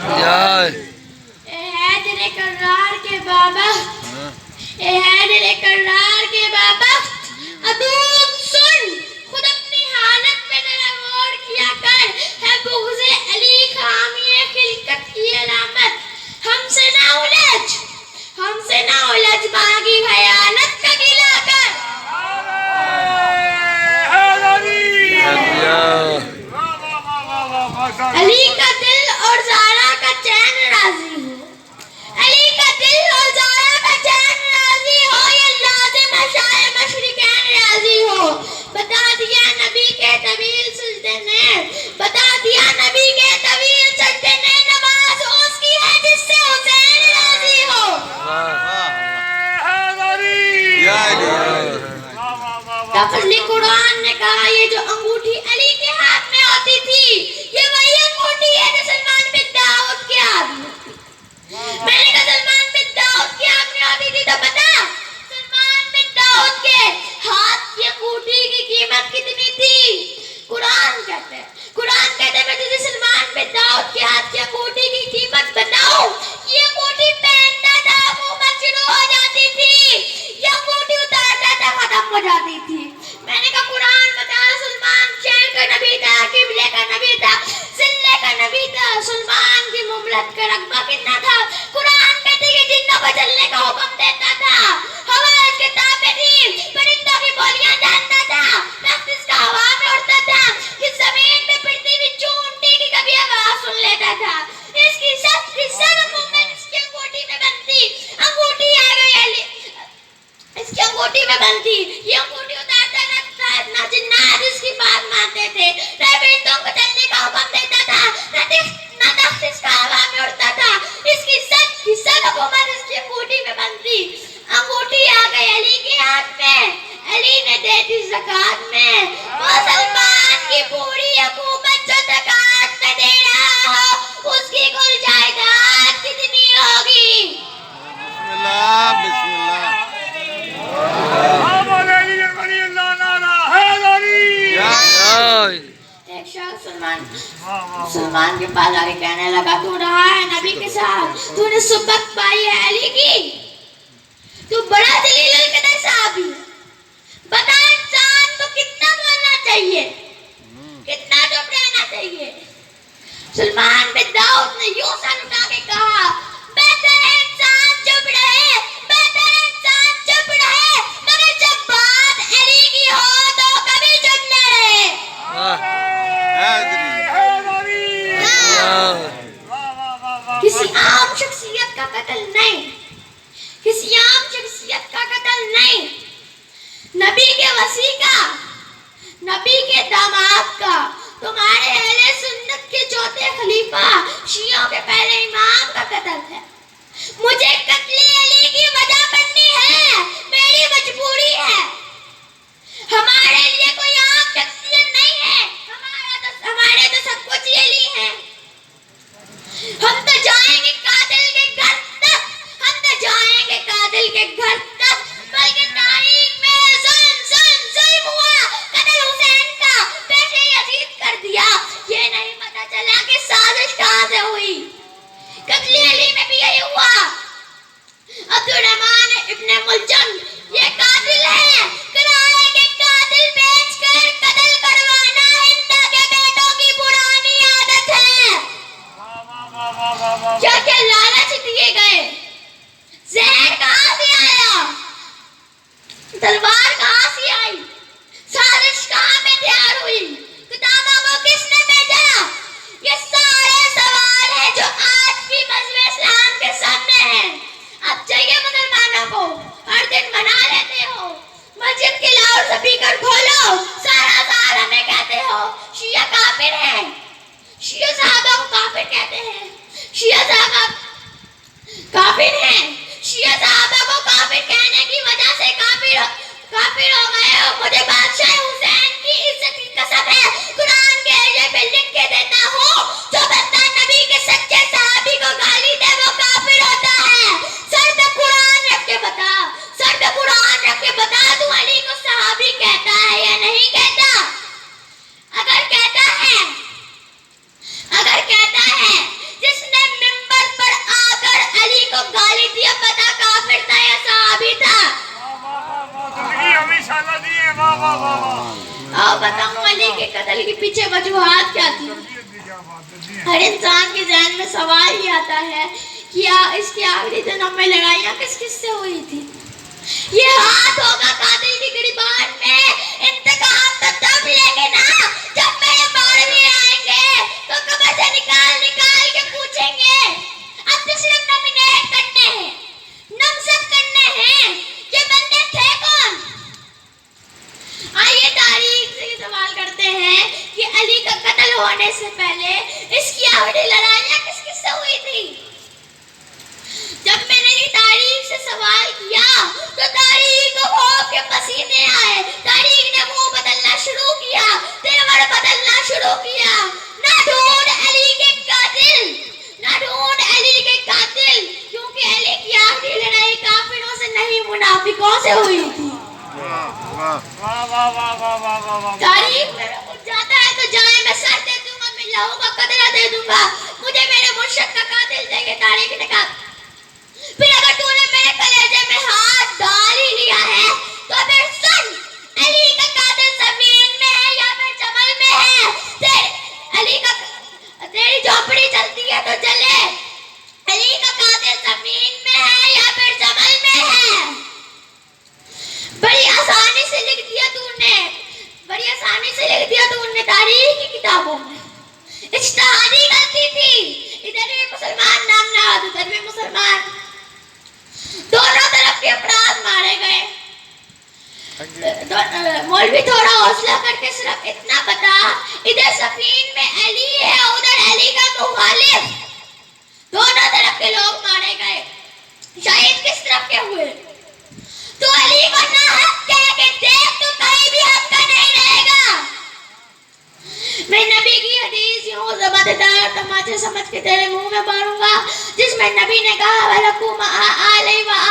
اے حیدر کرار کے بابا، اے حیدر کرار کے بابا، ادون سن، خود اپنی حالت میں ذرا غور کیا کر، ہے بغض علی خامی خلقت کی علامت، ہم سے نہ الجھ، ہم سے نہ الجھ باغی خیانت کا گلا کر۔ علی کا دل اور زارا کا چین راضی ہو، علی کا دل اور زارا کا چین راضی ہو، یہ لازم ہے شاہ مشرقین راضی ہو۔ بتا دیا نبی کے طویل سجدے نے، بتا دیا نبی کے طویل سجدے نے، نماز اس کی ہے جس سے حسین راضی ہو۔ لفظ قرآن نے کہا یہ جو انگوٹھی علی کے ہاتھ میں ہوتی تھی، یہ وہی انگوٹھی ہے جو سلمان بن داؤد کے ہاتھ میں ہوتی تھی۔ میں نے کہا سلمان بن داؤد کے ہاتھ میں ہوتی تھی تو بتا سلمان بن داؤد کے ہاتھ کی انگوٹھی کی قیمت کتنی تھی؟ قرآن کہتے ہیں میں تجھے سلمان بن داؤد کے ہاتھ کی انگوٹھی کی قیمت بتاؤں، یہ انگوٹھی پہنتا تھا حکومت شروع ہو جاتی تھی، یہ انگوٹھی اتارتا تھا ختم ہو جاتی تھی۔ میں نے کہا قرآن بتا سلمان شہر کا نبی تھا، قبلے کا نبی تھا، سلے کا نبی تھا، سلمان کی مملت کا رقبہ کتنا تھا؟ قرآن کہتے کہ جنوں کو چلنے کا حکم دیتا تھا، ہوا اس کے تابع تھی، پرندوں کی بولیاں جانتا تھا، تخت اس کا ہوا میں اڑتا تھا، اس زمین میں پڑتی ہوئی چونٹی کی کبھی آواز سن لیتا تھا، اس کی سب حکومت اس کی انگوٹھی میں بنتی، انگوٹھی آ گئی علی اس کی انگوٹھی میں بنتی، یہ انگوٹھی اتارتا نہ جنات اس کی بات مانتے تھے، نہ پرندوں کو چلنے کا حکم دیتا تھا، نہ تخت اس کا ہوا میں اڑتا تھا، اس کی سب حکومت اس کی انگوٹھی میں بنتی۔ انگوٹھی آ گئی علی کے ہاتھ میں، علی نے دے دی زکات میں، مسلمان کی پوری حکومت جو زکات میں دے رہا ہو اس کی کل جائیداد کتنی ہوگی؟ بسم اللہ ایک شخص سلمان کے پاس آ کے کہنے لگا تو رہا ہے نبی کے ساتھ، تو نے صحبت پائی ہے علی کی، تو بڑا دلیل القدر صحابی ہے، بتا انسان کو کتنا بولنا چاہیے، کتنا چپ رہنا چاہیے؟ سلمان بن داؤد نے یوں سر اٹھا کے کہا بہتر ہے انسان چپ رہے، بہتر ہے انسان چپ رہے، مگر جب بات علی کی ہو تو کبھی چپ نہ رہے۔ کسی عام شخصیت کا قتل نہیں، کسی عام شخصیت کا قتل نہیں، نبی کے وصی کا، نبی کے داماد کا، تمہارے اہل سنت کے چوتھے خلیفہ شیعوں کے پہلے امام کا قتل ہے۔ مجھے قتل علی کی وجہ پڑھنی ہے، میری مجبوری ہے، ہمارے لیے کوئی عام شخصیت نہیں ہے، ہمارے تو سب کچھ علی ہے۔ ہم تو جائیں گے قاتل کے گھر تک، ہم تو جائیں گے قاتل کے گھر تک، بلکہ تاریخ میں ظلم ہوا، قتل حسین کا پیش یزید کر دیا، یہ نہیں پتا چلا کہ سازش کہاں سے ہوئی۔ قتل علی میں بھی یہی ہوا، عبد الرحمن ابن ملجم یہ قاتل ہے، کرائے کے قاتل بیچ کر قتل کروانا ہندا کے بیٹوں کی پرانی عادت ہے۔ کیا لالچ دیے گئے، زہر کہاں سے آیا، تلوار کہاں سے آئی، سازش کہاں میں تیار ہوئی، کتابوں کو کس نے بھیجا، یہ سارے سوال ہیں جو آج بھی مذہب اسلام کے سامنے ہیں۔ اب چاہیے مسلمانوں کو، ہر دن منا لیتے ہو، مسجد کے لاؤڈ سپیکر کھولو، سارا سال ہمیں کہتے ہو شیعہ کافر ہیں، شیعہ صحابہ کو کافر کہتے ہیں، شیعہ صحابہ کافر ہیں، شیعہ صحابہ کو کافر کہنے کی وجہ سے کافر ہو گئے ہو۔ مجھے بادشاہ حسین کی عزت کی قسم ہے، قرآن کے یہ پہ لکھ کے دیتا ہوں، جو بندہ نبی کے سچے صحابی کو گالی دے وہ کافر ہوتا ہے۔ سر پہ قرآن رکھ کے بتا، سر پہ قرآن رکھ کے بتا تو علی کو صحابی کہتا ہے یا نہیں کہتا؟ اگر کہتا ہے جس نے پیچھے وجوہات کیا تھی؟ ہر انسان کے ذہن میں سوال یہ آتا ہے کہ اس کے آخری دنوں میں لڑائیاں کس کس سے ہوئی تھی؟ یہ ہاتھ ہوگا قاتل کی گریبان میں، انتقام تو تب لیں گے نا جب میرے بارویں آئیں گے تو قبر سے نکال کے پوچھیں گے اب تو صرف نامینیٹ کرنے ہیں، نامزد کرنے ہیں، یہ بندے تھے کون؟ آئیے تاریخ سے سوال کرتے ہیں کہ علی کا قتل ہونے سے پہلے اس کی آخری لڑائیاں کس کس سے ہوئی تھی؟ جب میں نے یہ تاریخ سے سوال کیا تو تاریخ کو خوف کے پسینے آئے، تاریخ نے منہ بدلنا شروع کیا، تیور بدلنا شروع کیا۔ نہ ڈھونڈ علی کے قاتل، نہ ڈھونڈ علی کے قاتل، کیونکہ علی کی آخری لڑائی کافروں سے نہیں منافقوں سے ہوئی تھی۔ تاریخ میں کچھ جاتا ہے تو جائے، میں سر دے دوں گا، میں لہو کا قطرہ دے دوں گا، مجھے میرے مرشد کا قاتل دے گے۔ تاریخ نے کہا پھر اگر تو نے میرے کلیجے میں ہاتھ ڈال ہی لیا ہے تو پھر سن، علی کا قاتل زمین میں ہے یا پھر جمل میں ہے؟ علی کا تیری جھوپڑی چلتی ہے تو چلے، علی کا قاتل زمین میں ہے یا پھر جمل میں ہے؟ بڑی آسانی سے لکھ دیا تو نے، بڑی آسانی سے لکھ دیا تو نے تاریخ کی کتابوں میں۔ اجتہادی غلطی تھی، ادھر بھی مسلمان نام نہاد، ادھر بھی مسلمان، دونوں طرف کے افراد مارے گئے۔ مولوی تھوڑا حوصلہ کر کے صرف اتنا بتا، ادھر صفین میں علی ہے، ادھر علی کا مخالف، دونوں طرف کے لوگ مارے گئے، شہید کس طرف کے ہوئے؟ تو علی کو ناحق کہہ کے دیکھ، تو کہیں بھی حق کا نہیں رہے گا۔ میں نبی کی حدیث یوں زبردار تماچے سمجھ کے تیرے منہ میں ماروں گا، جس میں نبی نے کہا وَلَكُمْ عَلَيْهِ